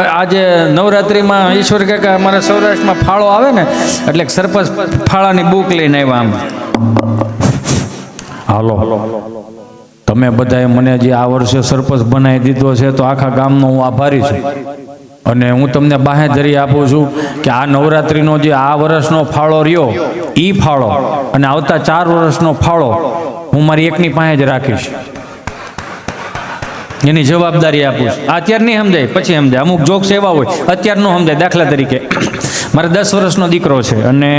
આજે નવરાત્રિમાં ઈશ્વર કાકા અમારા સૌરાષ્ટ્રમાં ફાળો આવે ને એટલે સરપંચ ફાળાની બુક લઈને આવ્યા. આમ હાલો તમે બધાએ મને જે આ વર્ષે સરપંચ બનાવી દીધો છે તો આખા ગામનો હું આભારી છું. અને હું તમને બાહેધરી આપું છું કે આ નવરાત્રિનો જે આ વર્ષનો ફાળો રહ્યો એ ફાળો અને આવતા 4 વર્ષનો ફાળો હું મારી એકની પાસે જ રાખીશ. એની જવાબદારી આપું છું. અત્યારે નહીં સમજાય, પછી સમજાય. અમુક જોક્સ એવા હોય અત્યારે ન સમજાય. દાખલા તરીકે મારે 10 વર્ષનો દીકરો છે અને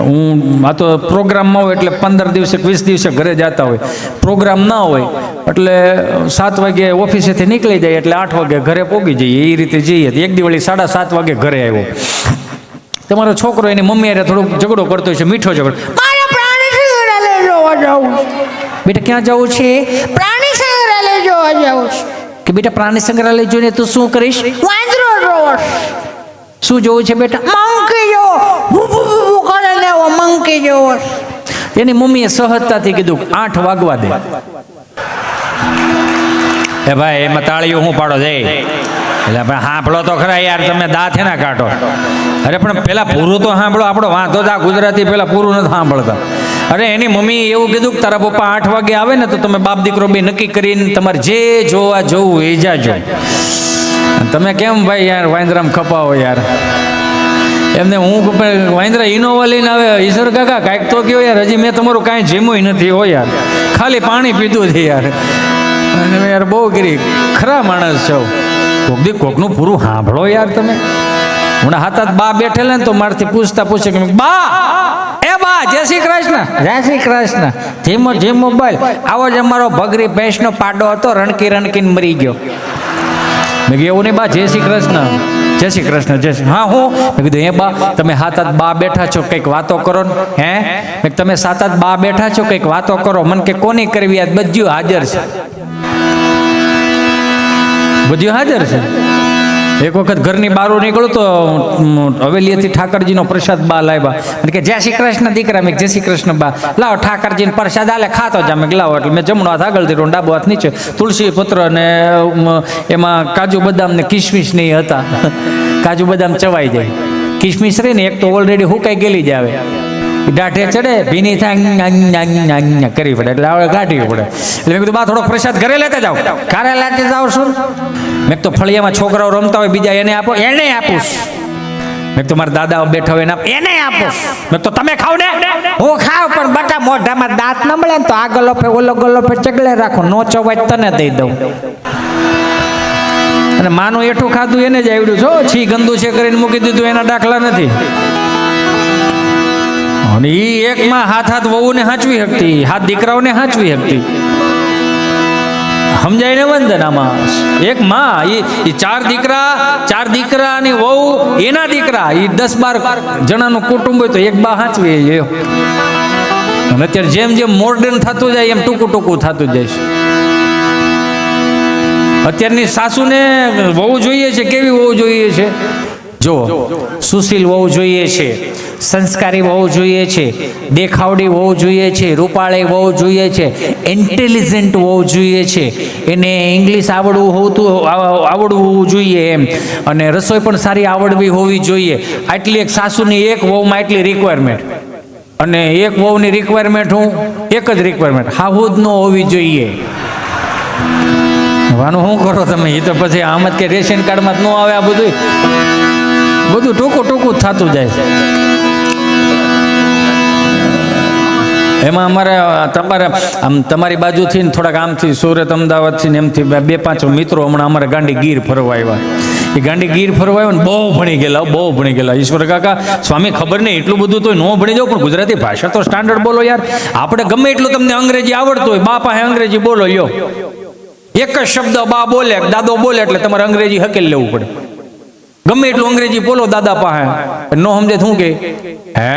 હું આ તો પ્રોગ્રામમાં હોય એટલે 15 દિવસે 20 દિવસે ઘરે જતા હોય. પ્રોગ્રામ ના હોય એટલે 7 વાગે ઓફિસેથી નીકળી જાય એટલે 8 વાગે ઘરે પહોંચી જઈએ. એ રીતે જઈએ. એક દિવાળી 7:30 વાગે ઘરે આવ્યો. તમારો છોકરો એની મમ્મી હારે થોડોક ઝઘડો કરતો હોય છે, મીઠો ઝઘડો. બેટા ક્યાં જવું છે? પ્રાણી સંગ્રહાલય જોવા જવું છે. કે બેટા પ્રાણી સંગ્રહાલય જોઈને તું શું કરીશ? વાંદરો જોવો. શું જોવું છે બેટા? મંકી જોવો. કરે લેવો મંકી જોવો. એની મમ્મીએ સહજતાથી કીધું 8 વાગવા દે. એ ભાઈ એમાં તાળીઓ હું પાડો જાય એટલે આપણે સાંભળો તો ખરા યાર, તમે દાંત ના કાઢો. અરે પણ પેલા પૂરું તો સાંભળો. આપણો વાંધો તો આ ગુજરાતી પેલા પૂરું નથી સાંભળતા. અરે એની મમ્મી એવું કીધું કે તારા પપ્પા 8 વાગે આવે ને તો તમે બાપ દીકરો બે નક્કી કરીને તમારે જે જોવા જવું એ જાજો. તમે કેમ ભાઈ યાર વાંદરામ ખપાવો યાર? એમને હું વાંદરા ઇનોવા લઈને આવે. ઈશ્વર કાકા કાંઈક તો કયો યાર, હજી મેં તમારું કાંઈ જેમ્યું નથી હો યાર, ખાલી પાણી પીધું છે યાર. યાર બહુ કરી ખરા માણસ છો. કોક દી કોકનું પૂરું સાંભળો યાર તમે. હમણાં હાથ બા બેઠેલા ને તો મારથી પૂછે કે બા એ બા જય શ્રી કૃષ્ણ. જય શ્રી કૃષ્ણ. ધીમો ધીમો બોલ. આવો જ અમારો ભગરી ભેંસનો પાડો હતો, રણકી રણકીને મરી ગયો. મેં કીધું એવું નહીં બા, જય શ્રી કૃષ્ણ. જય શ્રી કૃષ્ણ. જય શ્રી. હા હું મેં કીધું હે બા તમે 7 બા બેઠા છો, કંઈક વાતો કરો ને. હે મેં તમે 7 બા બેઠા છો, કંઈક વાતો કરો. મને કે કોની કરવી? આ બધું હાજર છે. બધું હાજર છે. એક વખત ઘરની બહાર નીકળું તો હવેલીએથી ઠાકરજીનો પ્રસાદ બા લાવ્યા અને કે જય શ્રી કૃષ્ણ દીકરા. મેં જય શ્રી કૃષ્ણ બા. લાવો ઠાકરજીને પ્રસાદ આલે ખાતો જા. મેં લાવો. એટલે મેં જમણો હાથ આગળ દીધો, ડાબો હાથ નીચે. તુલસી પત્ર ને એમાં કાજુ બદામ ને કિશમિશ નહીં હતા. કાજુ બદામ ચવાઈ જાય. કિશમિશ રહી ને એક તો ઓલરેડી હુકાઈ ગયેલી જ આવે, દાઢે ચડે ભીની થાય કરવી પડે એટલે હવે કાઢવી પડે. એટલે મેં કીધું બા થોડોક પ્રસાદ ઘરે લેતા જાઓ. ઘરે લેતા જાઓ શું? મેં તો ફળિયામાં છોકરાઓ રમતા હોય બીજા એને આપો. એને આપું. મેં તો મારા દાદાઓ બેઠા હોય એને આપો. મેં તો તમે ખાવ ને. હું ખાવ પણ બટા મોઢામાં દાંત ન મળે ને તો આ ગલોફે ઓલો ગલોફે ચગલે રાખો. નો ચવાય તને દઈ દઉં. અને માનું એઠું ખાધું એને જ આવડ્યું છો. છી ગંદુ છે કરીને મૂકી દીધું એના દાખલા નથી. અને એ એક માં હાથ વહુને હાંચવી શકતી, હાથ દીકરાઓને હાંચવી શકતી. સમજાય ને વંદન? આમાં એક માં એ 4 દીકરા અને વહુ એના દીકરા, એ 10-12 જણાનું કુટુંબ હોય તો એક બા હાંચવી. અને અત્યારે જેમ જેમ મોડર્ન થતું જાય એમ ટૂંકું થતું જાય છે. અત્યારની સાસુને વહુ જોઈએ છે. કેવી વહુ જોઈએ છે? જો સુશીલ વહુ જોઈએ છે, સંસ્કારી વહુ જોઈએ છે, દેખાવડી વહુ જોઈએ છે, રૂપાળી વહુ જોઈએ છે, ઇન્ટેલિજન્ટ વહુ જોઈએ છે, એને ઇંગ્લિશ આવડવું જોઈએ એમ, અને રસોઈ પણ સારી આવડવી હોવી જોઈએ. આટલી એક સાસુની એક વહુમાં એટલી રિક્વાયરમેન્ટ. અને એક વહુની રિક્વાયરમેન્ટ એક જ રિક્વાયરમેન્ટ હાહુદ ન હોવી જોઈએ. વાનું શું કરો તમે? એ તો પછી આમ જ કે રેશન કાર્ડમાં જ ન આવે. આ બધું ટૂંકું જ થતું જાય છે. એમાં અમારે તમારી બાજુથી ને થોડાક આમથી સુરત અમદાવાદથી ને એમથી 2-5 મિત્રો હમણાં અમારે ગાંડી ગીર ફરવા આવ્યા. એ ગાંડી ગીર ફરવા આવ્યો ને બહુ ભણી ગયેલા. ઈશ્વર કાકા સ્વામી ખબર નહીં એટલું બધું તો ન ભણી જાવ પણ ગુજરાતી ભાષા તો સ્ટાન્ડર્ડ બોલો યાર. આપણે ગમે એટલું તમને અંગ્રેજી આવડતું હોય, બા પાસે અંગ્રેજી બોલો લ્યો. એક જ શબ્દ બા બોલે દાદો બોલે એટલે તમારે અંગ્રેજી હકેલ લેવું પડે. ગમે એટલું અંગ્રેજી બોલો દાદા પાસે નો સમજે શું કે હે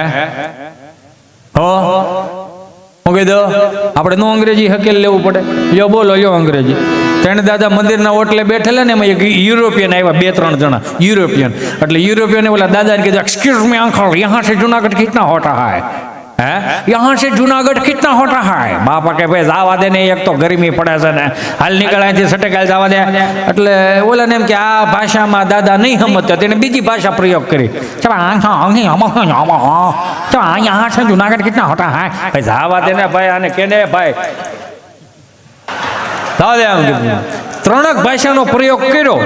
હું કહી દો આપણે નો અંગ્રેજી હકેલ લેવું પડે. યો બોલો યો અંગ્રેજી. ત્રણ દાદા મંદિરના ઓટલે બેઠેલા ને એમાં એક યુરોપિયન આવ્યા 2-3 જણા યુરોપિયન. એટલે યુરોપિયન ઓલા દાદાને કીધું એક્સક્યુઝ મી અંકલ યહાં સે જુનાગઢ કિतना હોता है? है यहाँ से जूनागढ़ कितना होता है बापा के भाई जावा दे ने एक तो गर्मी पड़े છે ને હાલ નીકળાય છે સટેકાલ જવા દે એટલે ઓલાને એમ કે આ ભાષામાં દાદા નહીં સમજતા તેને બીજી ભાષા પ્રયોગ કરી यहाँ से जूनागढ़ कितना होता है भाई जावा दे ने भाई આને કેને ભાઈ જવા દે આમ કીધું ત્રણક ભાષાનો પ્રયોગ કર્યો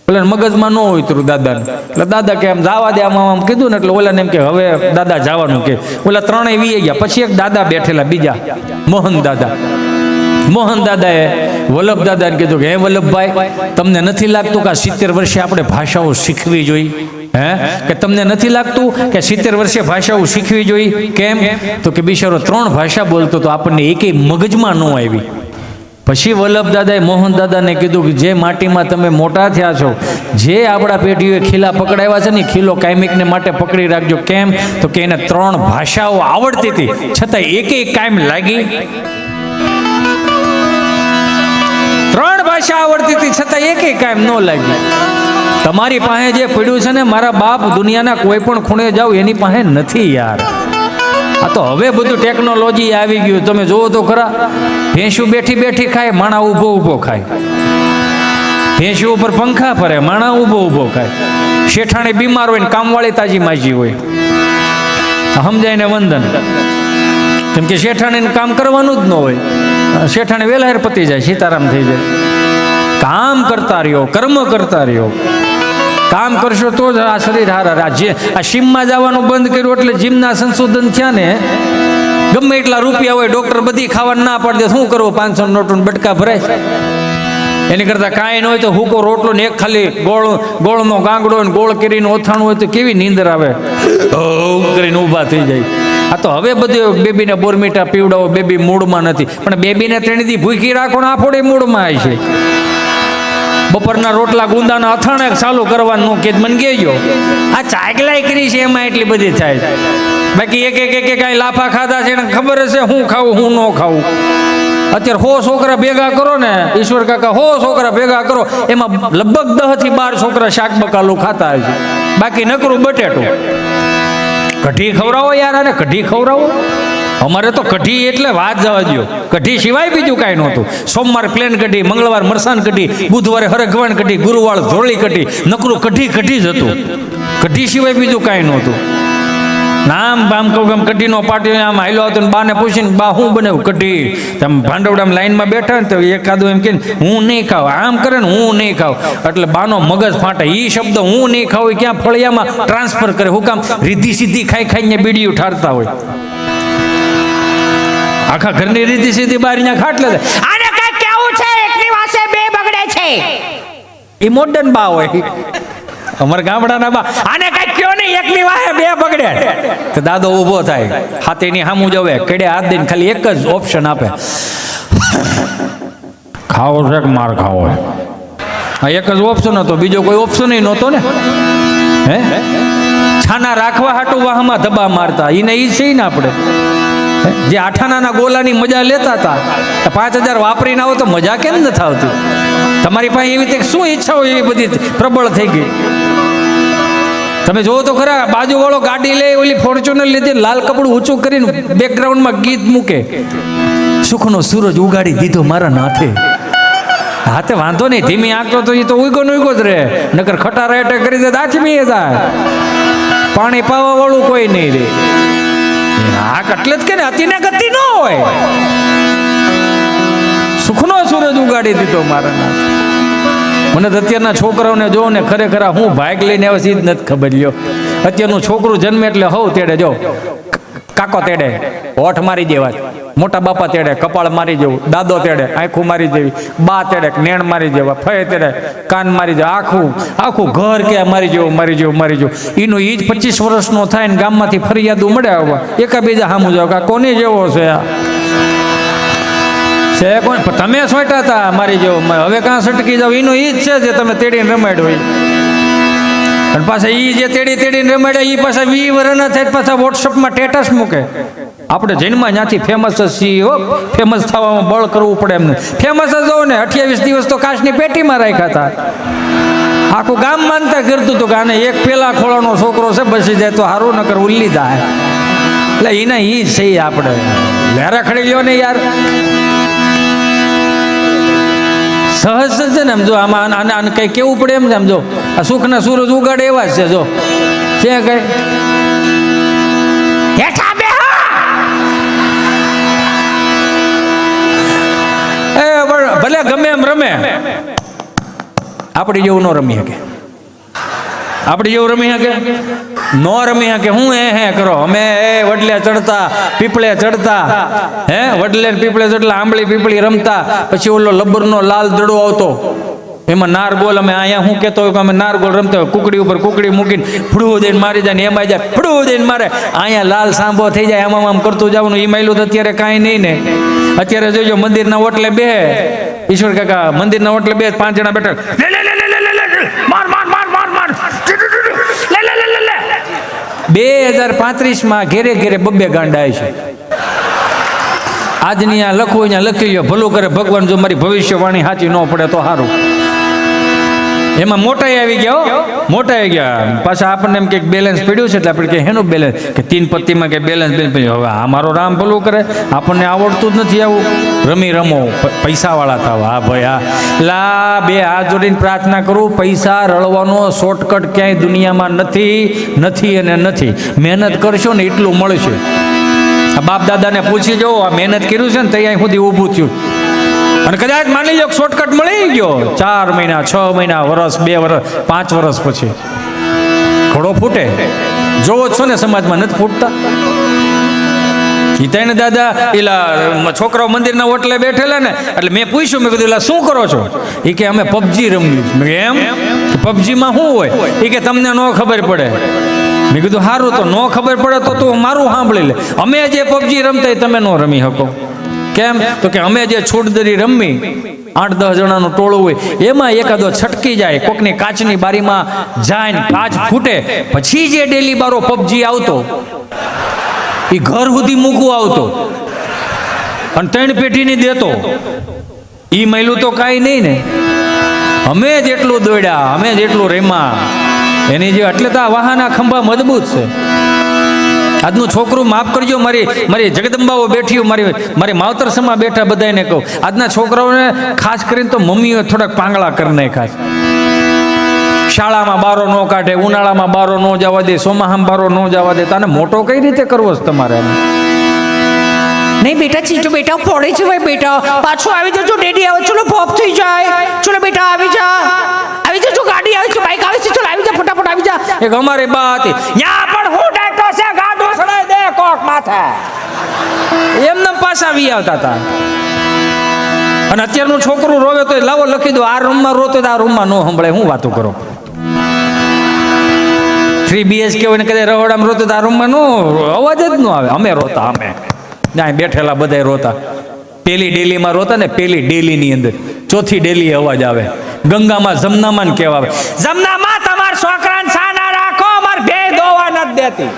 એટલે મગજમાં ન ઉતર્યું દાદાને એટલે દાદા કે આમ જવા દે આમ કીધું ને એટલે ઓલાને એમ કે હવે દાદા જવાનું કે ઓલા ત્રણેય વી ગયા પછી એક દાદા બેઠેલા બીજા મોહન દાદાએ વલ્લભ દાદાને કીધું કે હે વલ્લભભાઈ તમને નથી લાગતું કે 70 વર્ષે આપણે ભાષાઓ શીખવી જોઈએ હે કે તમને નથી લાગતું કે 70 વર્ષે ભાષાઓ શીખવી જોઈએ કેમ તો કે બિચારો 3 ભાષા બોલતો તો આપણને એકેય મગજમાં ન આવી પછી વલ્લભ દાદાએ મોહન દાદાને કીધું કે જે માટીમાં તમે મોટા થયા છો જે આપણા પેઢીઓએ ખીલા પકડાવ્યા છે ને ખીલો કાયમિકને માટે પકડી રાખજો કેમ તો કે એને 3 ભાષાઓ આવડતી હતી છતાં એકેય કાયમ લાગી 3 ભાષા આવડતી હતી છતાં એકેય કાયમ ન લાગી તમારી પાસે જે પડ્યું છે ને મારા બાપ દુનિયાના કોઈ પણ ખૂણે જાવ એની પાસે નથી યાર આ તો હવે બધું ટેકનોલોજી આવી ગયું તમે જોવો તો ખરા ભેંસું બેઠી ખાય માણા ઊભો ખાય ભેંસું ઉપર પંખા ફરે માણા ઊભો ખાય શેઠાણી બીમાર હોય ને કામવાળી તાજી માજી હોય સમજાય ને વંદન કેમ કે શેઠાણીને કામ કરવાનું જ ન હોય શેઠાણી વેલા પતી જાય સીતારામ થઈ જાય કામ કરતા રહ્યો કર્મ કરતા રહ્યો કામ કરશો તો જ આ શરીર હારા રાજ્ય આ જીમમાં જવાનું બંધ કર્યું એટલે જીમના સંશોધન થયા ને ગમે એટલા રૂપિયા હોય ડોક્ટર બધી ખાવાનું ના પાડી દે શું કરવું 500 નોટનું બટકા ભરાય એની કરતા કાંઈ ન હોય તો હુકો રોટલો ને એક ખાલી ગોળનો ગાંગડો ને ગોળ કરીને ઓથાણું હોય તો કેવી નીંદર આવે કરીને ઊભા થઈ જાય આ તો હવે બધું બેબીને બોરમીટા પીવડાવો બેબી મૂડમાં નથી પણ બેબીને 3 દી ભૂખી રાખો ને આફોડે મૂડમાં આવી છે બપોરના રોટલા ગુંદાના અથાણે ચાલુ કરવાનું કે મને કહેજો આ ચાગલાઈ કરી છે એમાં એટલી બધી થાય બાકી એક કાંઈ લાફા ખાધા છે એને ખબર હશે હું ખાવું હું ન ખાવું અત્યારે 100 છોકરા ભેગા કરો ને ઈશ્વર કાકા 100 છોકરા ભેગા કરો એમાં લગભગ 10 થી 12 છોકરા શાક બકાલું ખાતા હશે બાકી નકરું બટેટું કઢી ખવડાવો યાર આને કઢી ખવડાવો અમારે તો કઢી એટલે વાત જવા દો કઢી સિવાય બીજું કાંઈ નહોતું સોમવાર પ્લેન કઢી મંગળવાર મરસાન કઢી બુધવારે હરગવાણ કઢી ગુરુવાર ધોળી કઢી નકરું કઢી જ હતું કઢી સિવાય બીજું કાંઈ નહોતું નામ બામ કહું આમ કઢીનો પાટી આમ હાલ્યો હતો ને બાને પૂછીને બા હું બનાવ્યું કઢી તમે ભાંડવડામાં લાઈનમાં બેઠા ને તો એકાદું એમ કે હું નહીં ખાવ આમ કરે ને હું નહીં ખાવ એટલે બાનો મગજ ફાટે એ શબ્દ હું નહીં ખાવ ક્યાં ફળિયામાં ટ્રાન્સફર કરે હું કામ રીધી સીધી ખાઈને બીડીયું ઠારતા હોય આખા ઘરની રીધી સીધી બહાર ત્યાં ખાટલે આને કઈ કેવું છે એકની વાસે 2 બગડે છે એ મોડર્ન બા હોય અમાર ગામડાના બા આને કઈ કયો નહીં એકની વાહે 2 બગડે તો દાદો ઊભો થાય હાથેની સામું જવે કેડે હાથ દઈને ખાલી એક જ ઓપ્શન આપે ખાવો છે કે માર ખાવો આ એક જ ઓપ્શન હતો બીજો કોઈ ઓપ્શન નહોતો ને હે છાના રાખવા હાટું વાહમાં ધબા મારતા એને ઈ છે ને આપણે જે આઠાનાના ગોલાની મજા લેતા હતા 5000 વાપરીને આવો તો મજા કેમ નથી આવતી તમારી પાસે એવી રીતે શું ઈચ્છા હોય એવી બધી પ્રબળ થઈ ગઈ તમે જોવો તો ખરા બાજુવાળો ગાડી લે ઓલી ફોર્ચ્યુનર લીધી લાલ કપડું ઊંચું કરીને બેકગ્રાઉન્ડમાં ગીત મૂકે સુખનો સૂરજ ઉગાડી દીધો મારા નાથે હાથે વાંધો નહીં ધીમી આંકતો તો એ તો ઉગો જ રહે નકર ખટારા એટેક કરી દે દાચમી જાય પાણી પાવા વાળું કોઈ નહીં રે આ એટલે જ કે ને અતિને ગતિ ન હોય સુખનો સૂરજ ઉગાડી દીધો મારા નાથ મને તો અત્યારના છોકરાઓને જો ને ખરેખર હું ભાગ લઈને આવે છે જ નથી ખબર લ્યો અત્યારનું છોકરું જન્મે એટલે હવ તેડે જો કાકો તેડે હોઠ મારી દેવા મોટા બાપા તેડે કપાળ મારી જવું દાદો તેડે આંખું મારી જેવી બા તેડે નેણ મારી જેવા ફય તેડે કાન મારી જાય આખું ઘર કે મારી જેવું એનું એ જ 25 વર્ષનો થાય ને ગામમાંથી ફરિયાદો મળે આવવા એકાબીજા સામું જાવ કે કોની જેવો છે આ છે કોણ તમે સોટા હતા મારી જેવો હવે કાં સટકી જાવ એનું એ જ છે જે તમે તેડીને રમાડ્યો હોય અને પાછા એ જે તેડીને રમાડ્યા એ પાછા 20 વર્ષના થાય પાછા વોટ્સઅપમાં સ્ટેટસ મૂકે આપણે જન્મમાં ત્યાંથી ફેમસ જ છીએ હો ફેમસ થવામાં બળ કરવું પડે એમને ફેમસ જ હોવ ને 28 દિવસ તો કાચની પેટીમાં રાખ્યા હતા આખું ગામ માનતા કરતું હતું કે આને એક પેલા ખોળાનો છોકરો છે બસી જાય તો સારું નકર ઉલ્લી જાય એટલે એના ઈ છે આપણે લહેરા ખડી લ્યો ને યાર. સહજ છે ને, એમ જો આમાં કઈ કેવું પડે એમ છે. એમ જો આ સુખના સૂરજ ઉગાડે એવા જ છે. જો છે કઈ ભલે ગમે એમ રમે, આપણી જેવું ન રમી શકે. આપણી જેવું રમી શકે ન રમી શકે. હું હે કરો અમે વડલે ચડતા, પીપળે ચડતા, હે વડલે પીપળે ચડતા, આંબળી પીપળી રમતા. પછી ઓલો લબ્બરનો લાલ દડો આવતો, એમાં નારગોલ. અમે અહીંયા શું કહેતો હોય કે અમે નારગોલ રમતા હોય, કુકડી ઉપર કુકડી મૂકીને ફળવું દઈને મારી જાય ને એમાં જાય, ફળવું દઈને મારે. અહીંયા લાલ સાંભો થઈ જાય, આમ આમ કરતું જવાનું. એ માયલું તો અત્યારે કાંઈ નહીં ને. અત્યારે જોજો મંદિરના ઓટલે બે ઈશ્વર કાકા મંદિરના ઓટલે બે 5 જણા બેઠા, માર માર માર માર માર 2035 ઘેરે ઘેરે બબ્બે ગાંડા છે. આજની આ લખવું અહીંયા લખી લ્યો, ભલું કરે ભગવાન. જો મારી ભવિષ્યવાણી સાચી ન પડે તો સારું. એમાં મોટાઈ આવી ગયા, મોટાઈ આવી ગયા. પાછા આપણને એમ કે બેલેન્સ પડ્યું છે એટલે આપણે કે એનું બેલેન્સ કે 3 પત્તીમાં કે બેલેન્સ પડ્યું. હવે આ મારો રામ ભલું કરે, આપણને આવડતું જ નથી આવું. રમી રમો, પૈસાવાળા થાવ. હા ભાઈ હા, લા બે હાથ જોડીને પ્રાર્થના કરું, પૈસા રળવાનો શોર્ટકટ ક્યાંય દુનિયામાં નથી અને નથી. મહેનત કરશો ને એટલું મળશે. આ બાપ દાદાને પૂછી જવો, આ મહેનત કર્યું છે ને ત્યાં સુધી ઊભું થયું. અને કદાચ માની લો શોર્ટકટ મળી ગયો, 4 મહિના 6 મહિના વર્ષ 2 વર્ષ 5 વર્ષ પછી ઘોડો ફૂટે. જોવો છો ને સમાજમાં નથી ફૂટતા. હિતાઈને દાદા એલા છોકરાઓ મંદિરના ઓટલે બેઠેલા ને, એટલે મેં પૂછ્યું, મેં કીધું એલા શું કરો છો? એ કે અમે પબજી રમ્યું. મેં એમ પબજીમાં શું હોય? એ કે તમને ન ખબર પડે. મેં કીધું સારું, તો ન ખબર પડે તો તું મારું સાંભળી લે. અમે જે પબજી રમતા તમે ન રમી શકો. કેમ? તો કે અમે જે છૂટદરી રમી 8-10 જણાનું ટોળું હોય, એમાં એકાદો છટકી જાય, કોકની કાચની બારીમાં જાય ને કાચ ફૂટે, પછી જે ડેલી બારો પબજી આવતો એ ઘર સુધી મૂકવું આવતો અને 3 પેઢીની દેતો. એ મહિલું તો કાંઈ નહીં ને. અમે જેટલું દોડ્યા, અમે જેટલું રેમા એની જે, એટલે તો આ વાહના ખંભા મજબૂત છે. આજનું છોકરું માફ કરજો, મારી જગદંબાઓ બેઠી, મારી માવતર સમા બેઠા બધાને કહું, આજના છોકરાઓને ખાસ કરીને તો મમ્મીઓ થોડાક પાંગળા કરી નાખ્યા છે. શાળામાં બારો ન કાઢે, ઉનાળામાં બારો ન જવા દે, ચોમાસામાં બારો ન જવા દે. તને મોટો કઈ રીતે કરવો છે તમારે? નહીં બેટા, ચીટુ બેટા પડે છે ભાઈ. બેટા પાછું આવી જજો, ડેડી આવે. ચલો પોપ થઈ જાય. ચલો બેટા આવી જા, આવી જજો. ગાડી આવે છે, બાઈક આવે છે. ચલો આવી જા, ફટાફટ આવી જા. એક અમારી બા હતી, ન્યા પણ હું ડાયટો છે, ગાડો સડાઈ દે કોક માથે. એમને પાછા વી આવતા હતા. અને અત્યારનું છોકરું રોવે તો લાવો લખી દો, આ રૂમમાં રોતો આ રૂમમાં નો સંભળાય. હું વાતો કરો? 3 BHK હોય ને કદાચ રહોડામાં રોતો આ રૂમમાં નો અવાજ જ ન આવે. અમે રોતા, અમે ત્યાં બેઠેલા બધા રોતા. પેલી ડેલીમાં રોતા ને, પેલી ડેલીની અંદર 4થી ડેલી અવાજ આવે. ગંગામાં જમનામાં કેવા આવે, જમનામાં તમાર છોકરાને સાના રાખો, અમાર બે દોવા નથી દેતી.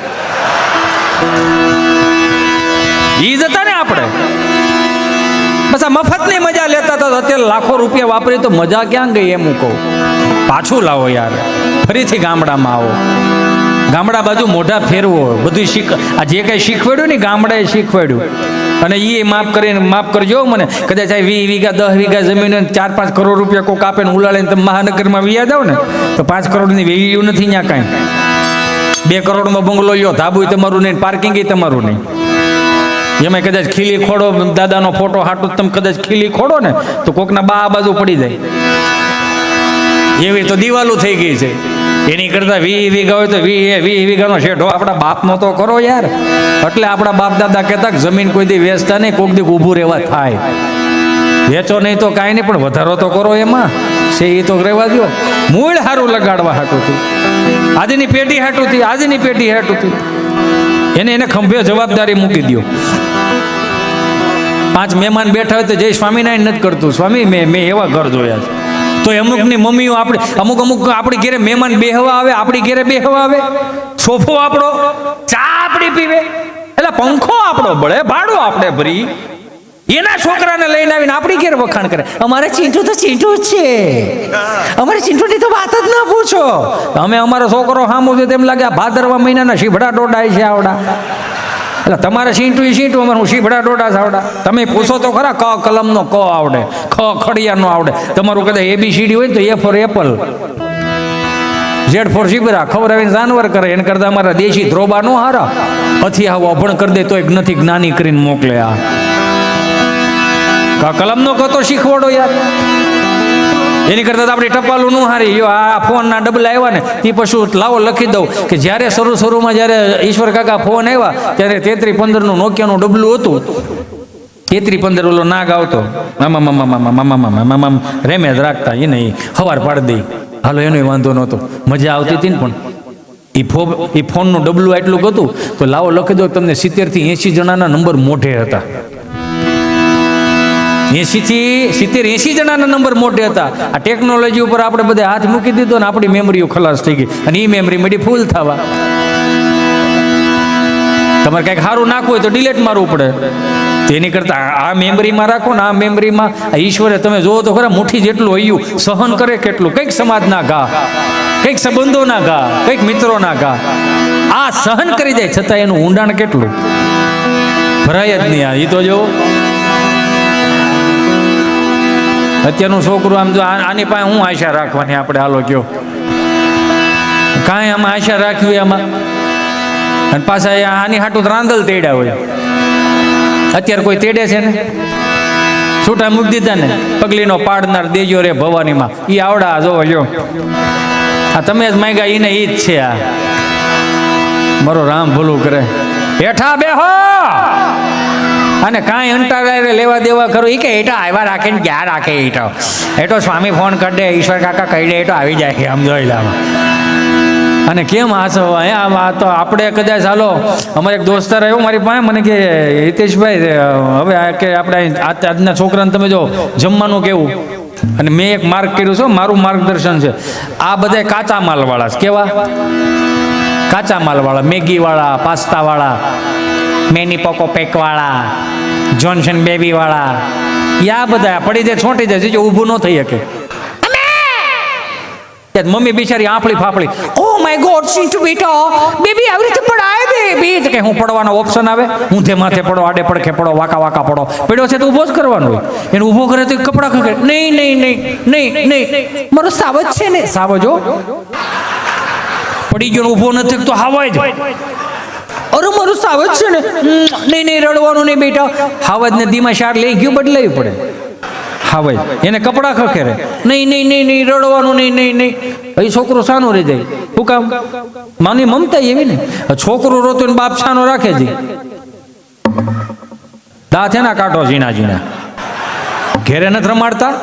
ઈ જતા ને આપણે બસ આ મફતની મજા લેતા હતા. અત્યારે લાખો રૂપિયા વાપરી તો મજા ક્યાં ગઈ એમ હું કહું. પાછું લાવો યાર, ફરીથી ગામડામાં આવો. ગામડા બાજુ મોઢા ફેરવો, બધું આ જે કંઈ શીખવાડ્યું ને ગામડાએ શીખવાડ્યું. અને એ માફ કરજો મને. કદાચ 20 વીઘા 10 વીઘા જમીન 4-5 કરોડ રૂપિયા કોક આપે ને ઉલાળીને તમે મહાનગરમાં વિયા જાવ ને, તો 5 કરોડની વેલ્યુ નથી ત્યાં કાંઈ. 2 કરોડમાં બંગલો લ્યો, ધાબુ તમારું નહીં, પાર્કિંગ તમારું નહીં. એમાં કદાચ ખીલી ખોડો, દાદાનો ફોટો હાટું તમે કદાચ ખીલી ખોડો ને તો કોકના બા બાજુ પડી જાય. એવી તો દિવાલો થઈ ગઈ છે. એની કરતા 20 વીઘા હોય તો 20 વીઘાનો શેઠો આપણા બાપનો તો કરો યાર. એટલે આપણા બાપ દાદા કહેતા જમીન કોઈ દી વેચતા નહીં, કોઈક દી ઊભું રહેવા થાય. વેચો નહીં તો કાંઈ નહીં, પણ વધારો તો કરો એમાં. છે એ તો રહેવા દો. મૂળ સારું લગાડવા હાટુંથી, આજની પેઢી હાટુંથી, આજની પેઢી હાટુંથી એને ખંભે જવાબદારી મૂકી દો. 5 મહેમાન બેઠા હોય તો જય સ્વામિનારાયણ નથી કરતું. સ્વામી મેં એવા ઘર જોયા છે. તો અમુકની મમ્મીઓ અમુક આપણી ઘેરે મહેમાન બેહવા આવે, આપણી ઘેરે બેહવા આવે, સોફો આપણો, ચા આપણી પીવે, એટલે પંખો આપણો બળે, ભાડું આપણે ભરી, એના છોકરાને લઈને આવીને આપણી ઘેર વખાણ કરે. અમારે ચીંટુ તો ચીંટુ જ છે, અમારે ચીંટુની તો વાત જ ના પૂછો. અમે અમારો છોકરો સામો છે તેમ લાગે આ ભાદરવા મહિનાના શીભડા ડોડાય છે આવડા. એટલે તમારે સીંટું એ સીંટું, અમારે હું શીભડા ડોડા આવડા. તમે પૂછો તો ખરા, ક કલમનો ક આવડે, ખ ખડિયાનો આવડે. તમારું કદાચ ABCD હોય ને તો A for apple, Z for zebra, ખવડાવીને જાનવર કરે. એને કરતા અમારા દેશી ધ્રોબા નો હારા. અથી આવો અભણ કરી દે તો એક નથી જ્ઞાની કરીને મોકલે. આ ક કલમનો ક તો શીખવાડો યાર. એની કરતા આપણે ટપાલું નું હારી. જો આ ફોનના ડબલા આવ્યા ને એ પછી લાવો લખી દઉં કે જ્યારે શરૂમાં જ્યારે ઈશ્વર કાકા ફોન આવ્યા ત્યારે 3315 નોકિયાનું ડબલું હતું. 3315 ઓલો નાગ આવતો, મામા રેમેજ રાખતા, એને હવાર પાડી દઈ. હાલો એનો વાંધો નહોતો, મજા આવતી હતી ને. પણ એ ફોનનું ડબલું એટલું હતું તો લાવો લખી દો તમને 70 થી 80 જણાના નંબર મોઢે હતા. 80 થી 70 80 જણાના નંબર મોટે હતા. આ ટેકનોલોજી ઉપર આપણે બધે હાથ મૂકી દીધો ને આપણી મેમરીઓ ખલાસ થઈ ગઈ અને એ મેમરી મળી ફૂલ થવા. તમારે કંઈક સારું નાખવું હોય તો ડિલેટ મારવું પડે. તેની કરતા આ મેમરીમાં રાખો ને. આ મેમરીમાં ઈશ્વરે તમે જોવો તો ખરા મુઠ્ઠી જેટલું હૈયું સહન કરે કેટલું. કંઈક સમાજના ઘા, કંઈક સંબંધોના ઘા, કંઈક મિત્રોના ઘા, આ સહન કરી જાય છતાં એનું ઊંડાણ કેટલું ભરાય જ નહીં. એ તો જો અત્યારનું છોકરું આમ જો આની પાસે હું આશા રાખવાની આપણે? હાલો કયો, કાંઈ આમાં આશા રાખવી આમાં? અને પાછા આની હાટું રાંદલ તેડ્યા હોય. અત્યારે કોઈ તેડે છે ને? છૂટા મૂકી દીધા ને, પગલીનો પાડનાર દેજો રે ભવાનીમાં. એ આવડા જોવો લ્યો, આ તમે જ માંગ્યા એને ઈ જ છે. આ મારો રામ ભલું કરે. હેઠા બેહો અને કાંઈ અંટાળા લેવા દેવા કરો. એ કે એટો આવ્યા રાખે ને ક્યાં રાખે? એટો સ્વામી ફોન કરી દે, ઈશ્વર કાકા કહી દે, એટો આવી જાય. આમ જોઈ લાવા. અને કેમ હાસો અહીંયા તો આપણે કદાચ ચાલો. અમારે એક દોસ્તાર આવ્યો મારી પાસે, મને કે હિતેશભાઈ હવે કે આપણે આજના છોકરાને તમે જો જમવાનું કેવું. અને મેં એક માર્ગ કર્યું છે, મારું માર્ગદર્શન છે. આ બધા કાચા માલવાળા છે. કેવા કાચા માલવાળા? મેગીવાળા, પાસ્તાવાળા, મેની પોકો પેકવાળા, જોન્સન બેબીવાળા, યા બધા પડી જાય છોટી જાય જો ઊભું ન થઈ શકે. મમ્મી બિચારી આંફળી ફાફળી, ઓ માય ગોડ સીટુ બેટા, બેબી આવી રીતે પડાય બેબી. કે હું પડવાનો ઓપ્શન આવે? ઊંધે માથે પડો, આડે પડખે પડો, વાકા વાકા પડો. પડ્યો છે તો ઊભો જ કરવાનો હોય. એને ઊભો કરે તો કપડા ખકે. નહીં નહીં નહીં નહીં નહીં, મારો સાવજ છે ને, સાવજો પડી ગયો ઊભો નથી તો હાવાય જ. અરે મારું સાવજ છે ને. નહીં નહીં રડવાનું નહીં બેટા. હાવજ ને ધીમા શાર લઈ ગયું બદલાવી પડે. હાવાય એને કપડા ખખેરે. નહીં નહીં નહીં નહીં રડવાનું નહીં નહીં નહીં. એ છોકરો સાનો રહી જાય. શું કામ? માની મમતા એવી ને. છોકરો રોતો ને બાપ સાનો રાખે છે. દાંત એના કાઢો ઝીણા ઝીણા. ઘેરે નથી રમાડતા?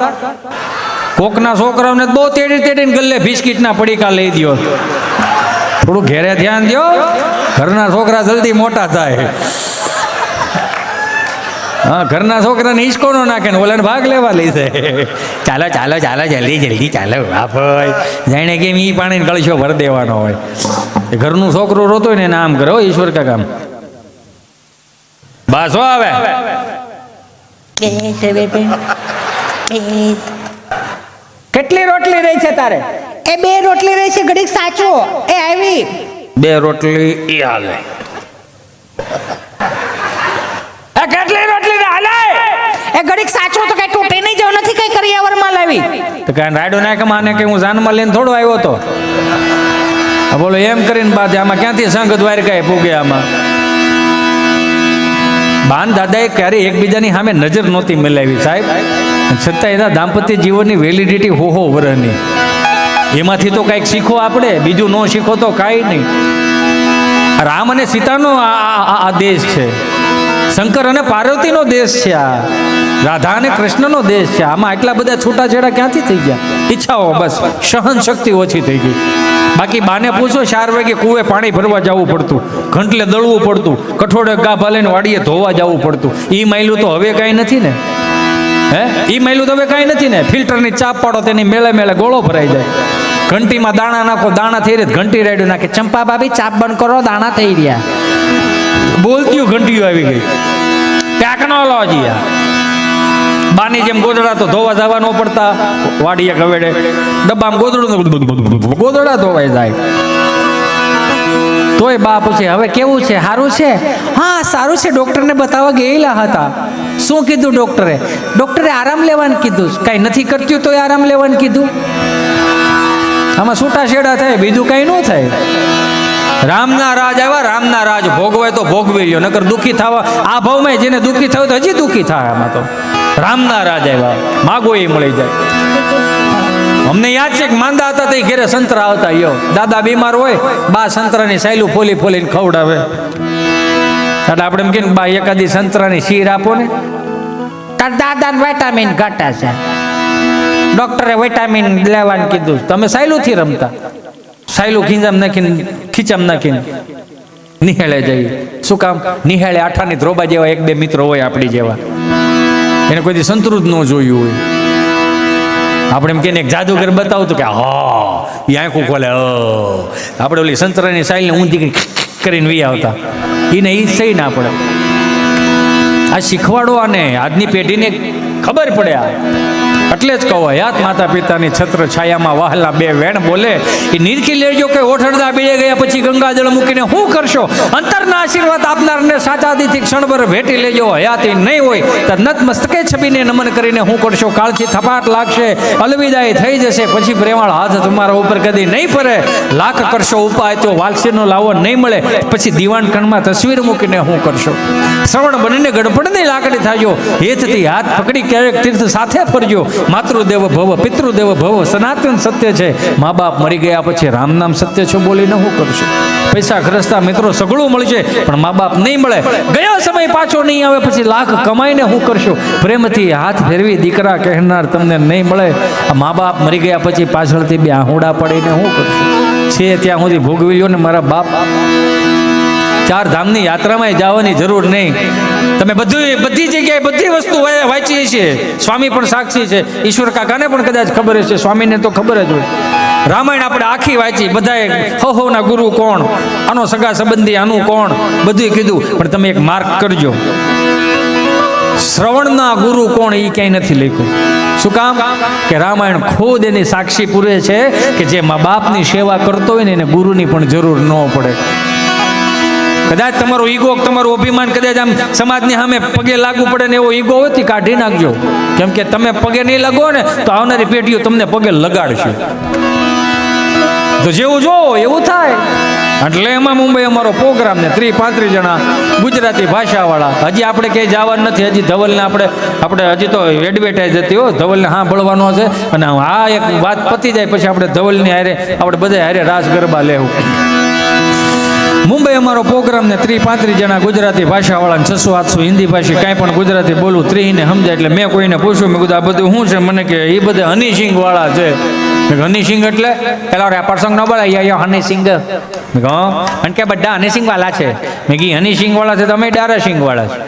કોકના છોકરાઓને બહુ તેડી તેડીને ગલ્લે બિસ્કીટના પડીકા લઈ દો. થોડું ઘેરે ધ્યાન દો. ઘરના છોકરા જલ્દી મોટા થાય. હા, ઘરના છોકરાને હિસકો નો નાખે ને ઓલાને ભાગ લેવા લઈ જાય. ચાલો ચાલો ચાલો જલ્દી જલ્દી ચાલો. હા ભાઈ, જાણે કેમ ઈ પાણીને કળશો ભર દેવાનો હોય. ઘરનું છોકરું રોતો હોય ને એને આમ કરો ઈશ્વર કાકા. બસ હો આવે. કેટલી રોટલી રહી છે તારે? એ 2 રોટલી રહી છે. ઘડીક સાચો. એ આવી 2 રોટલી ઈ હાલે. કેટલી રોટલી હાલે? એ ઘડીક સાચો તો કઈ તૂટે નહીં જાવ. નથી કઈ કરિયાવરમાં લાવી તો કઈ રાયડો નાખ માને કે હું જાનમાં લઈને થોડો આવ્યો તો. બોલો એમ કરીને બાદ આમાં ક્યાંથી સંઘ દ્વારકાએ પૂગે? આમાં બાન દાદાએ ક્યારે એકબીજાની સામે નજર નહોતી મિલાવી સાહેબ. છતાં એના દાંપત્ય જીવનની વેલિડિટી હો વરની. એમાંથી તો કંઈક શીખો આપણે, બીજું ન શીખો તો કાંઈ નહીં. રામ અને સીતાનો આ દેશ છે. શંકર અને પાર્વતીનો દેશ છે. આ રાધા અને કૃષ્ણનો દેશ છે. આમાં એટલા બધા છૂટાછેડા ક્યાંથી થઈ ગયા? ઈચ્છાઓ બસ, સહન શક્તિ ઓછી થઈ ગઈ. બાકી બાને પૂછો 4 વાગે કુએ પાણી ભરવા જવું પડતું, ઘંટલે દળવું પડતું, કઠોળે ગાભા લઈને વાડીએ ધોવા જવું પડતું. ઈ માયલું તો હવે કાંઈ નથી ને. હે, ઈ માયલું તો હવે કાંઈ નથી ને. ફિલ્ટરની ચાપ પાડો તેની મેળે મેળે ગોળો ભરાઈ જાય. ઘંટીમાં દાણા નાખો, દાણા થઈ રહ્યા. ઘંટી રાડ્યું નાખે, ચંપા ભાભી ચાપ બંધ કરો, દાણા થઈ રહ્યા. બોલતી ઘંટીઓ આવી ગઈ. ટેકનોલોજી. બાની જેમ ગોદડા તો ધોવા જવા ન પડતા. વાડીએ ગવેડે ડબ્બામાં ગોદડું ગોદડા ધોવાઈ જાય. તોય બા પૂછે હવે કેવું છે, સારું છે? હા સારું છે, ડોક્ટરને બતાવવા ગયેલા હતા. શું કીધું ડોક્ટરે? ડોક્ટરે આરામ લેવાનું કીધું. કઈ નથી કરતું તોય આરામ લેવાનું કીધું. આમાં છૂટા છેડા થાય, બીજું કઈ ન થાય. રામના રાજ આવ્યા, રામના રાજ ભોગવાય તો ભોગવી લ્યો, નકર દુઃખી થવા આ ભાવમાં જેને દુઃખી થયું તો હજી દુઃખી થાય. આમાં તો રામના રાજ આવ્યા, માગો એ મળી જાય. અમને યાદ છે કે માંદા હતા તે ઘેરે સંતરા આવતા. યો દાદા બીમાર હોય, બા સંતરાની સાયલું ફોલી ફોલીને ખવડાવે. એટલે આપણે એમ કે બા એકાદી સંતરાની શીર આપો ને. તાર દાદાને વિટામિન ઘટે છે, ડોક્ટરે વિટામિન લેવાનું કીધું. તમે સાયલુંથી રમતા, સાયલું ખીંજામ નાખીને ખીચામ નાખીને નિહાળે જઈએ. શું કામ? નિહાળે આઠાની ધ્રોબા જેવા એક બે મિત્રો હોય આપણી જેવા, એને કોઈ દી સંતરું જ ન જોયું હોય. આપણે એમ કહીને એક જાદુગર બતાવું તો કે હા એ આંખું ખોલે, આપણે ઓલી સંતરાની સાયલને ઊંધી કરીને વી આવતા. એને એ જ સહી ના પડે. આ શીખવાડો, અને આજની પેઢીને ખબર પડે. આ એટલે જ કહો, હયાત માતા પિતાની છત્ર છાયામાં વહાલા બે વેણ બોલે. એ નીરખી લેજો કે ઓઠડદા બીજે ગયા પછી ગંગાજળ મૂકીને શું કરશો? અંતરના આશીર્વાદ આપનારને સાચા દિલથી ક્ષણભર ભેટી લેજો. હયાતી નહીં હોય તો નત મસ્તકે છબીને નમન કરીને શું કરશો? કાળથી થપાટ લાગશે, અલવિદાય થઈ જશે, પછી પ્રેમાળ હાથ તમારા ઉપર કદી નહીં ફરે. લાખ કરશો ઉપાય તો વાલસીનો લાવો નહીં મળે, પછી દીવાન કણમાં તસવીર મૂકીને શું કરશો? શ્રવણ બનીને ગડપડની લાકડી થાજો, હેતથી હાથ પકડી ક્યારેક તીર્થ સાથે ફરજો. માતૃદેવ ભવ પિતૃદેવ ભવ સનાતન સત્ય છે. મા બાપ મરી ગયા પછી રામ નામ સત્ય છે બોલીને શું કરશો? પૈસા ખર્ચતા મિત્રો સગળું મળશે પણ મા બાપ નહીં મળે. ગયો સમય પાછો નહીં આવે, પછી લાખ કમાઈને શું કરશો? પ્રેમથી હાથ ફેરવી દીકરા કહેનાર તમને નહીં મળે. આ મા બાપ મરી ગયા પછી પાછળથી બે આહુડા પડીને શું કરશો? છે ત્યાં સુધી ભોગવી લ્યો ને મારા બાપ. ચાર ધામની યાત્રામાં જવાની જરૂર નહીં. તમે બધી જગ્યાએ બધી વસ્તુ વાંચીએ છીએ. સ્વામી પણ સાક્ષી છે, ઈશ્વર કાકાને પણ કદાચ ખબર હશે, સ્વામીને તો ખબર જ હોય. રામાયણ આપણે આખી વાંચી, બધાએ હોના ગુરુ કોણ, આનો સગા સંબંધી આનું કોણ, બધું કીધું. પણ તમે એક માર્ક કરજો, શ્રવણના ગુરુ કોણ એ ક્યાંય નથી લખ્યું. શું કામ? કે રામાયણ ખુદ એની સાક્ષી પૂરે છે કે જે મા બાપની સેવા કરતો હોય ને એને ગુરુની પણ જરૂર ન પડે. કદાચ તમારો ઈગો, તમારું અભિમાન કદાચ આમ સમાજની સામે પગે લાગુ પડે ને એવો ઈગો હોય તો કાઢી નાખજો. કેમ કે તમે પગે નહીં લગો ને તો આવનારી પેઢીઓ તમને પગે લગાડશે. તો જેવું જો એવું થાય. એટલે એમાં મુંબઈ અમારો પ્રોગ્રામ ને 30-35 જણા ગુજરાતી ભાષાવાળા. હજી આપણે ક્યાંય જવાનું નથી. હજી ધવલને આપણે હજી તો એડવર્ટાઈઝ હતી હો, ધવલને સાંભળવાનો છે. અને આ એક વાત પતી જાય પછી આપણે ધવલની હારે આપણે બધા હારે રાસ ગરબા લેવું. મુંબઈ અમારો પ્રોગ્રામ ને 30-35 જણા ગુજરાતી ભાષાવાળા, 600-800 હિન્દી ભાષી, કાંઈ પણ ગુજરાતી બોલું 30 ને સમજાય. એટલે મેં કોઈને પૂછ્યું, મેં કીધું આ બધું શું છે? મને કે એ બધા હની સિંગ વાળા છે. હની સિંગ એટલે પેલા રેપર સોંગ ન બોલાય હની સિંગ. અને કે બધા હની સિંગ વાળા છે. મેં કી હની સિંગ વાળા છે, તમે ડારા સિંગ વાળા છે.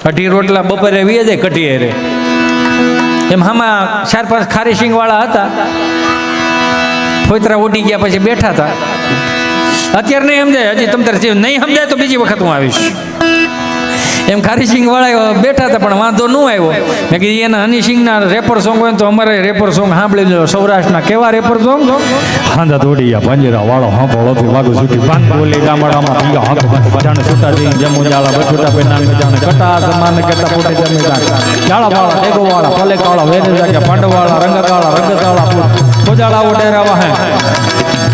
કઢી રોટલા બપોરે વીએ જાય કઢી હેરે. એમ આમાં 4-5 ખારી સિંગ વાળા હતા. ફોતરા ઉડી ગયા પછી બેઠા હતા. અત્યારે નહીં સમજાય, હજી તમને નહીં સમજાય તો બીજી વખત હું આવીશ. એમ ખારી સિંગ વાળા બેઠા હતા પણ વાંધો ન આવ્યો. મેં કીધું એના હની સિંગના રેપર સોંગ હોય તો અમારે રેપર સોંગ સાંભળી લો. સૌરાષ્ટ્રના કેવા રેપર સોંગ? હાંધા દોડિયા પાંજરા વાળો હાંભળોથી વાગુ છૂટી બાંધ બોલી ગામડામાં પીયા હાથ જાણે છૂટા જઈ જમુ જાળા બછૂટા પે નામ જાણે કટા સમાન કેતા પોતે જમી જાળા વાળા દેગો વાળા પલે કાળા વેરે જાગ્યા પાંડ વાળા રંગ કાળા રંગતાળા ખોજાળા ઓડેરાવા હે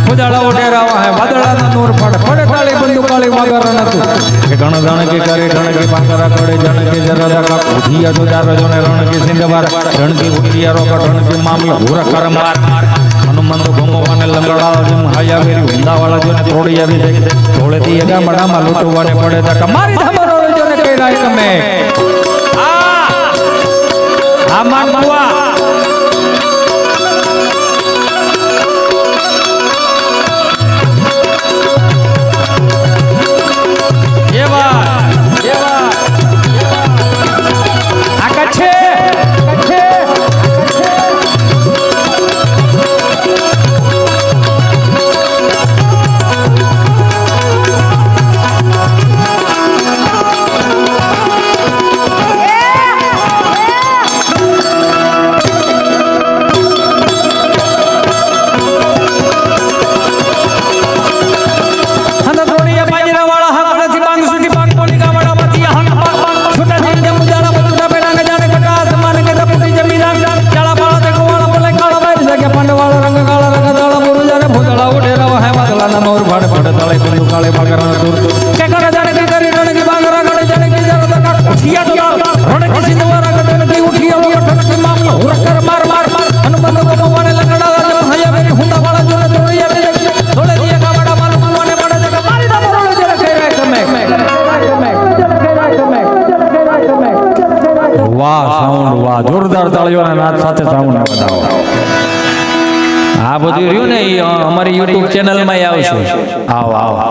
ખોજાળા ઓડેરાવા હે વાદળાના નૂર પડે પડે કાળી બંદુ કાળી મગર નતું કે ગણ જાણે કે કરે ગણ કે પાંકરા કડે જાણે કે જરા કા ઉધિયા તો જારો જોને રણ કે સિંધવાર રણ કે ઉધિયા રો રણ કે મામલો હુરા કરમાર હનુમંત ભમવાને લંગડાળા જેમ હાયા વેરી ઉંદાવાળા જોને થોડી આવી જાય થોડેથી એગા મડામાં લૂંટવાને પડે તા કમારી ધમરો જોને કેરાય તમે આ માનવા કાળે બંધુ કાળે બાગરા દૂર કે કરે જાણે કે કરી રણે કે બાગરા ગડે જાણે કે જરા તક ઉઠિયા તો રણે કે સિંધવારા ગડે કે ઉઠિયા વો ઠક કે મામલો હુરકર માર માર માર હનુમાન કો વાળે લગડા જો હયા મેરી હુંડા વાળા જો દોડિયા દે થોડે દિયા ગાવડા માર મને માડે જગ મારી દા બરોડે જરા કેરા કમે વાહ સાઉન્ડ વાહ જોરદાર તાળીઓના નાદ સાથે સાઉન્ડ બતાવો આ બધું રહ્યું ને એ અમારી યુટ્યુબ ચેનલમાં આવશે આવો આવો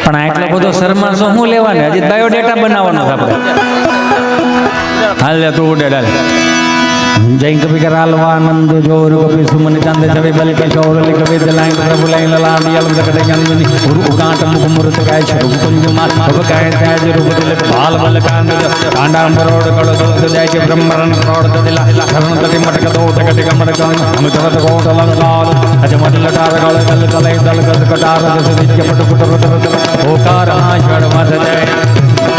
પણ આટલો બધો શર્માશો શું લેવાને હજી બાયોડેટા બનાવવાનો છે આપણે હાલ લે તું ઉડે ડાલ जय कभी कराल वानंद जोर कभी सुमन चंद छवि बल के शौर लिख वेद लाइन प्रभु लाइन लाल यल जगत जंगनी गुरु उगाट मुख मूर्त काय छुप कुंज मात भव काय त्याज रूप दिल बाल बल कांद कांडाम बरोड कड़ कड़ जाय के ब्रह्मरण रोड दिला शरण तति मटक दो टकट कमर कान हम चरत कोट लंकाल अज मत लटार गल गल कले दल गल कटार जस नित्य पट पुट रत ओकार आषाढ़ मत जय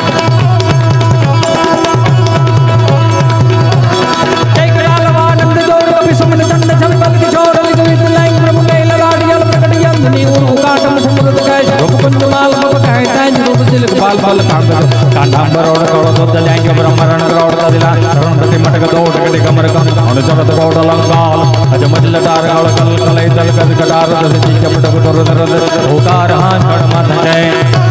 सुमन चंद छवि बल के शौर लिख वेद लाइन प्रभु लाइन लाल यल प्रकट जंगनी गुरु उगाट मुख मूर्त काय छुप कुंज मात भव काय त्याज रूप दिल बाल बल कांद कांडाम बरोड कड़ दो जाय के ब्रह्मरण रोड दिला शरण तति मटक दो टकट कमर कान हम चरत कोट लंकाल अज मत लटार गल कल कले दल गल कटार जस नित्य पट पुट रत ओकार आषाढ़ मत जय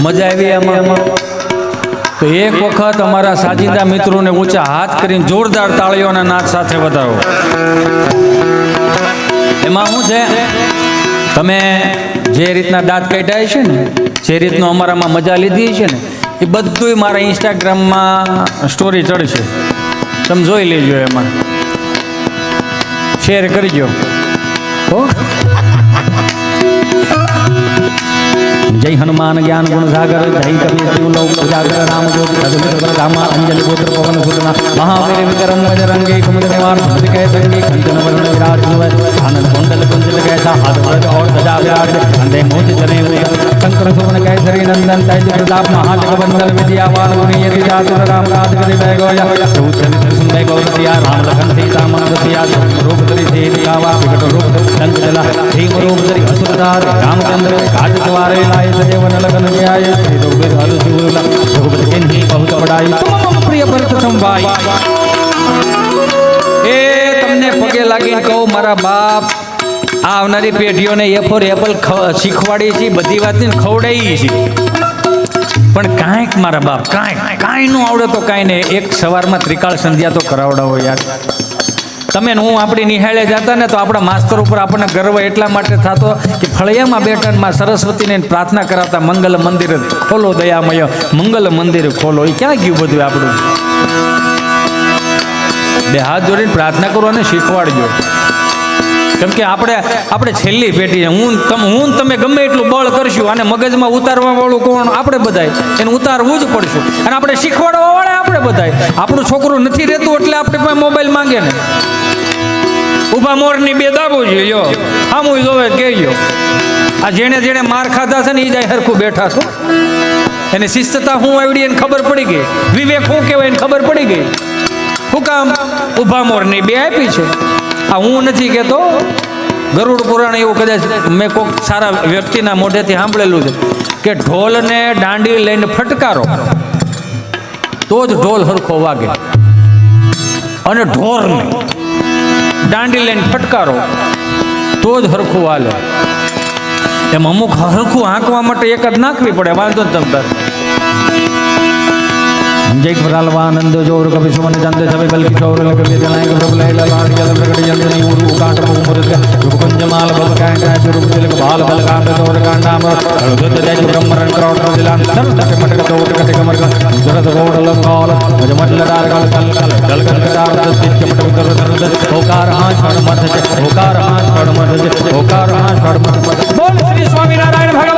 મજા આવી આમાં તો એક વખત અમારા સાજિંદા મિત્રોને ઊંચા હાથ કરીને જોરદાર તાળીઓના નાદ સાથે વધાવો એમાં શું છે તમે જે રીતના દાંત કાઢ્યા છે ને જે રીતનો અમારામાં મજા લીધી છે ને એ બધુંય મારા ઇન્સ્ટાગ્રામમાં સ્ટોરી ચડશે તમે જોઈ લેજો એમાં શેર કરજો હો जय हनुमान ज्ञान गुण सागर जय कवि शिवलोक उजागर राम ज्योति अद्भुत रामा अंजलि पुत्र पवन सुतना महावीर विक्रम बजरंगी कुमद निवार सुमति कह संगी कंचन वरण विराज आनंद कुंडल कुंजल कैसा हाथ वरद और सजा व्याज अंधे मोति तने शंकर सुवन कैसरी नंदन तेज प्रताप महाजग बंदन विद्यावान गुणी यति जातुर राम राज करि वै गोया चरित्र सुंदर गौरतिया राम लखन सीता मन सिया रूप धरि सीतावा विकट रूप लंक जला भीम रूप धरि असुरदार रामचंद्र काज सवारे लाए सजीवन लगन न्याय श्री रघुवीर हरु शिवला रघुपति किन्हीं बहुत बड़ाई तुम प्रिय भरत संभाई ए તમને પગે લાગીને કહું મારા બાપ આ આવનારી પેઢીઓને એ ફોર એપલ શીખવાડી છે બધી વાતને ખવડાવી છે પણ કાંઈક મારા બાપ કાંઈ નું આવડે તો કાંઈ નહીં એક સવારમાં ત્રિકાળ સંધ્યા તો કરાવડાવો યાર તમે હું આપણી નિહાળે જતા ને તો આપણા માસ્તર ઉપર આપણને ગર્વ એટલા માટે થતો કે ફળિયામાં બેઠામાં સરસ્વતીને પ્રાર્થના કરાવતા મંગલ મંદિર ખોલો દયામય મંગલ મંદિર ખોલો એ ક્યાં ગયું બધું આપણું બે હાથ જોડીને પ્રાર્થના કરો અને શીખવાડજો કેમ કે આપણે છેલ્લી પેઢી હું તમે ગમે એટલું બળ કરશું અને મગજમાં ઉતારવા વાળું કોણ આપણે બધાય એને ઉતારવું જ પડશે અને આપણે શીખવાડવા વાળા આપણે બધાય આપણું છોકરું નથી રહેતું એટલે આપણે પાસે મોબાઈલ માંગે ને ઊભા મોરની બે દાબો જોઈએ આમું જોવે કહેજો આ જેણે માર ખાધા છે ને એ જાય હરખું બેઠા છો એને શિસ્તતા હું આવડી એને ખબર પડી ગઈ વિવેક શું કહેવાય એને ખબર પડી ગઈ શું કામ ઊભા મોરની બે આપી છે આ હું નથી કહેતો ગરુડ પુરાણ એવું કદાચ મેં કોઈક સારા વ્યક્તિના મોઢેથી સાંભળેલું છે કે ઢોલને દાંડી લઈને ફટકારો તો જ ઢોલ હરખો વાગે અને ઢોરને દાંડી લઈને ફટકારો તો જ હરખું હાલે એમ અમુક હરખું હાંકવા માટે એક જ નાખવી પડે વાંધો ને તમ તાર जय प्रलवानंद जोर कवि सुमन चंद छवि बल किशोर लग वेदनायक प्रभु लय लाल जल प्रकट जंजनी उरु काट मुमुरग रूपकुंज माल भव कांड जुरुप तिलक बाल बल कांड तोर कांडाम अरुदत जय ब्रह्मरण क्रौट दिलान धन तट मटक तोट कट कमर जरद गोड़ लंगाल जमट लडार गल कल कल जल कल कटार तिच मटक दर दर ओकार हाथ फड़ मत ओकार हाथ फड़ मत ओकार हाथ फड़ मत बोल श्री स्वामी नारायण भगवान